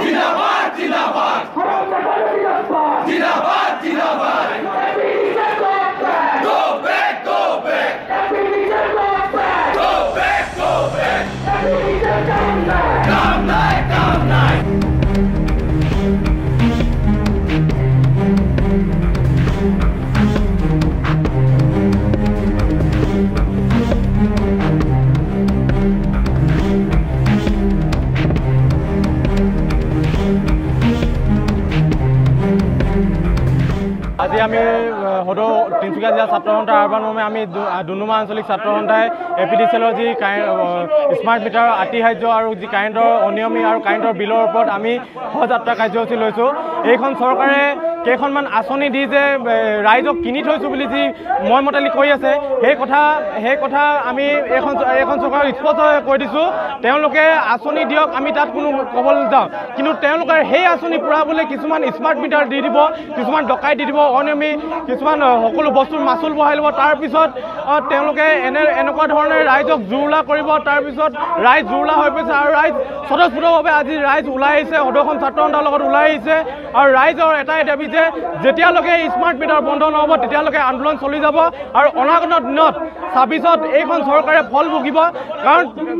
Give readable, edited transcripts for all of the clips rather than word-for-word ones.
जिंदाबाद जिंदाबाद जिंदाबाद जिंदाबाद Go back go back Go back go back Come night come night আজি আমি হদৌ তিনিচুকীয়া জিলা ছাত্ৰ সন্থাৰ আহ্বান মৰ্মে আমি ডুমডুমা আঞ্চলিক ছাত্ৰ সন্থাই APDCLৰ যি স্মাৰ্ট মিটাৰ আতিশায্য আৰু যি কাৰেণ্টৰ অনিয়মী আৰু কাৰেণ্টৰ বিলৰ ওপৰত আমি সহযাত্ৰা কাৰ্যসূচী লৈছোঁ। এইখন চৰকাৰে কেইখনমান আঁচনি দি যে ৰাইজক কিনি থৈছোঁ বুলি যি মইমতালি কৈ আছে সেই কথা আমি এইখন চৰকাৰক স্পষ্ট কৈ দিছোঁ। তেওঁলোকে আঁচনি দিয়ক, আমি তাত কোনো ক'বলৈ যাওঁ, কিন্তু তেওঁলোকে সেই আঁচনি পূৰাবলৈ কিছুমান স্মাৰ্ট মিটাৰ দি দিব, কিছুমান ডকাই দি দিব, অনিয়মী কিছুমান সকলো বস্তুৰ মাচুল বঢ়াই ল'ব। তাৰপিছত তেওঁলোকে এনেকুৱা ধৰণে ৰাইজক জুৰুলা কৰিব। তাৰপিছত ৰাইজ জুৰুলা হৈ পৰিছে আৰু ৰাইজ স্বতঃস্ফূৰ্তভাৱে আজি ৰাইজ ওলাই আহিছে, সদৌখন ছাত্ৰ সন্থাৰ লগত ওলাই আহিছে। আৰু ৰাইজৰ এটাই দাবী যে যেতিয়ালৈকে স্মাৰ্ট মিটাৰ বন্ধ নহ'ব তেতিয়ালৈকে আন্দোলন চলি যাব আৰু অনাগত দিনত 26ত এইখন চৰকাৰে ফল ভুগিব।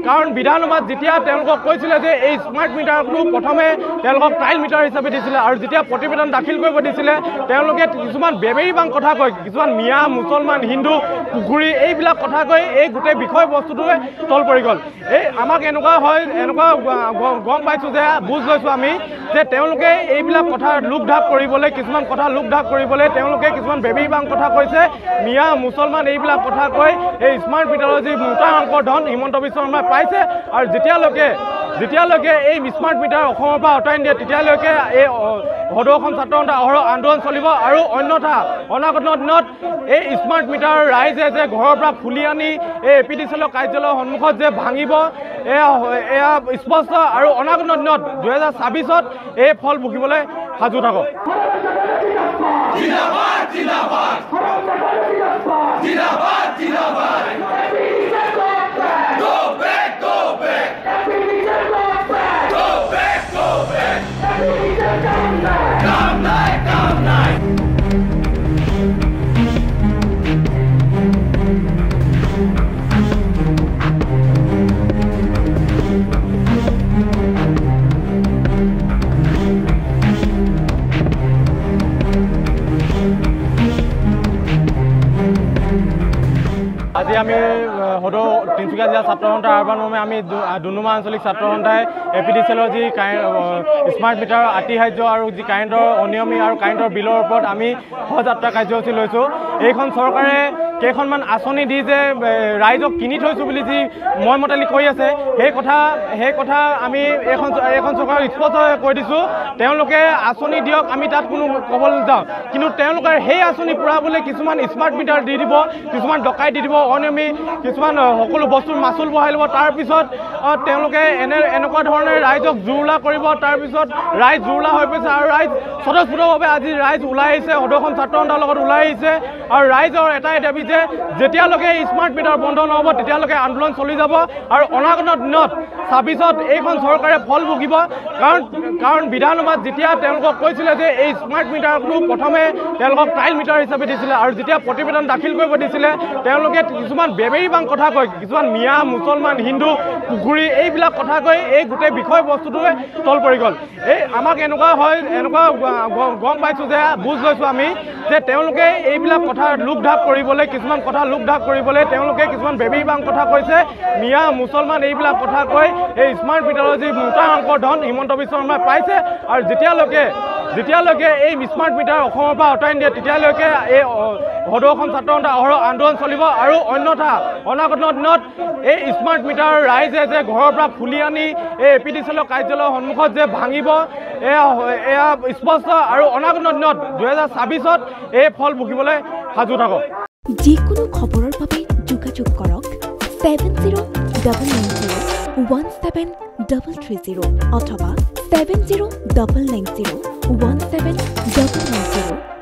কাৰণ বিধানসভাত যেতিয়া তেওঁলোকক কৈছিলে যে এই স্মাৰ্ট মিটাৰটো প্ৰথমে তেওঁলোকক ট্ৰায়েল মিটাৰ হিচাপে দিছিলে আৰু যেতিয়া প্ৰতিবেদন দাখিল কৰিব দিছিলে তেওঁলোকে কিছুমান বেবেৰীবাং কথা কয়, কিছুমান মিয়া মুছলমান হিন্দু পুখুৰী এইবিলাক কথা কৈ এই গোটেই বিষয়বস্তুটোৱে তল পৰি গ'ল। আমাক এনেকুৱা গম পাইছোঁ যে বুজ লৈছোঁ আমি যে তেওঁলোকে এইবিলাক কথা লোকঢাক কৰিবলৈ তেওঁলোকে কিছুমান বেবেৰীবাং কথা কৈছে, মিয়া মুছলমান এইবিলাক কথা কৈ এই স্মাৰ্ট মিটাৰৰ যি মোটা অংকৰ ধন হিমন্ত বিশ্ব শৰ্মাই পাইছে আৰু যেতিয়ালৈকে এই স্মাৰ্ট মিটাৰ অসমৰ পৰা আঁতৰাই নিদিয়ে তেতিয়ালৈকে এই সদৌখন ছাত্ৰ সন্থা অহৰহ আন্দোলন চলিব। আৰু অন্যথা অনাগত দিনত এই স্মাৰ্ট মিটাৰ ৰাইজে যে ঘৰৰ পৰা ফুলি আনি এই APDCLৰ কাৰ্যালয়ৰ সন্মুখত যে ভাঙিব এয়া স্পষ্ট। আৰু অনাগত দিনত 2026ত এই ফল ভুগিবলৈ সাজু থাকক। जिंदाबाद जिंदाबाद जिंदाबाद जिंदाबाद Go back go back Go back go back Come night come night আজি আমি হদৌ তিনিচুকীয়া জিলা ছাত্ৰ সন্থাৰ আহ্বান মৰ্মে আমি ডুমডুমা আঞ্চলিক ছাত্ৰ সন্থাই APDCLৰ যি স্মাৰ্ট মিটাৰ আতিশায্য আৰু যি কাৰেণ্টৰ অনিয়মী আৰু কাৰেণ্টৰ বিলৰ ওপৰত আমি সহযাত্ৰা কাৰ্যসূচী লৈছোঁ। এইখন চৰকাৰে কেইখনমান আঁচনি দি যে ৰাইজক কিনি থৈছোঁ বুলি যি মইমতালি কৈ আছে সেই কথা আমি এইখন চৰকাৰক স্পষ্ট কৈ দিছোঁ। তেওঁলোকে আঁচনি দিয়ক, আমি তাত কোনো ক'বলৈ যাওঁ, কিন্তু তেওঁলোকে সেই আঁচনি পূৰাবলৈ কিছুমান স্মাৰ্ট মিটাৰ দি দিব, কিছুমান ডকাই দি দিব, অনিয়মী কিছুমান সকলো বস্তুৰ মাচুল বঢ়াই ল'ব। তাৰপিছত তেওঁলোকে এনেকুৱা ধৰণে ৰাইজক জুৰুলা কৰিব। তাৰপিছত ৰাইজ জুৰুলা হৈ পৰিছে আৰু ৰাইজ স্বতঃস্ফূৰ্তভাৱে আজি ৰাইজ ওলাই আহিছে, সদৌখন ছাত্ৰ সন্থাৰ লগত ওলাই আহিছে। আৰু ৰাইজৰ এটাই দাবী যে যেতিয়ালৈকে স্মাৰ্ট মিটাৰ বন্ধ নহ'ব তেতিয়ালৈকে আন্দোলন চলি যাব আৰু অনাগত দিনত 26ত এইখন চৰকাৰে ফল ভুগিব। কাৰণ বিধানসভাত যেতিয়া তেওঁলোকক কৈছিলে যে এই স্মাৰ্ট মিটাৰটো প্ৰথমে তেওঁলোকক ট্ৰায়েল মিটাৰ হিচাপে দিছিলে আৰু যেতিয়া প্ৰতিবেদন দাখিল কৰিব দিছিলে তেওঁলোকে কিছুমান বেবেৰীবাং কথা কয়, কিছুমান মিয়া মুছলমান হিন্দু পুখুৰী এইবিলাক কথা কৈ এই গোটেই বিষয়বস্তুটোৱে তল পৰি গ'ল। আমাক এনেকুৱা গম পাইছোঁ যে বুজ লৈছোঁ আমি যে তেওঁলোকে এইবিলাক কথা লোকঢাক কৰিবলৈ তেওঁলোকে কিছুমান বেবেৰীবাং কথা কৈছে, মিয়া মুছলমান এইবিলাক কথা কৈ এই স্মাৰ্ট মিটাৰৰ যি মোটা অংকৰ ধন হিমন্ত বিশ্ব শৰ্মাই পাইছে আৰু যেতিয়ালৈকে এই স্মাৰ্ট মিটাৰ অসমৰ পৰা আঁতৰাই নিদিয়ে তেতিয়ালৈকে এই সদৌখন ছাত্ৰ সন্থা অহৰহ আন্দোলন চলিব। আৰু অন্যথা অনাগত দিনত এই স্মাৰ্ট মিটাৰ ৰাইজে যে ঘৰৰ পৰা ফুলি আনি এই APDCLৰ কাৰ্যালয়ৰ সন্মুখত যে ভাঙিব এয়া স্পষ্ট। আৰু অনাগত দিনত 2026ত এই ফল ভুগিবলৈ সাজু থাকক। যিকোনো খবৰৰ বাবে যোগাযোগ কৰক 7099017330 অথবা 7099017390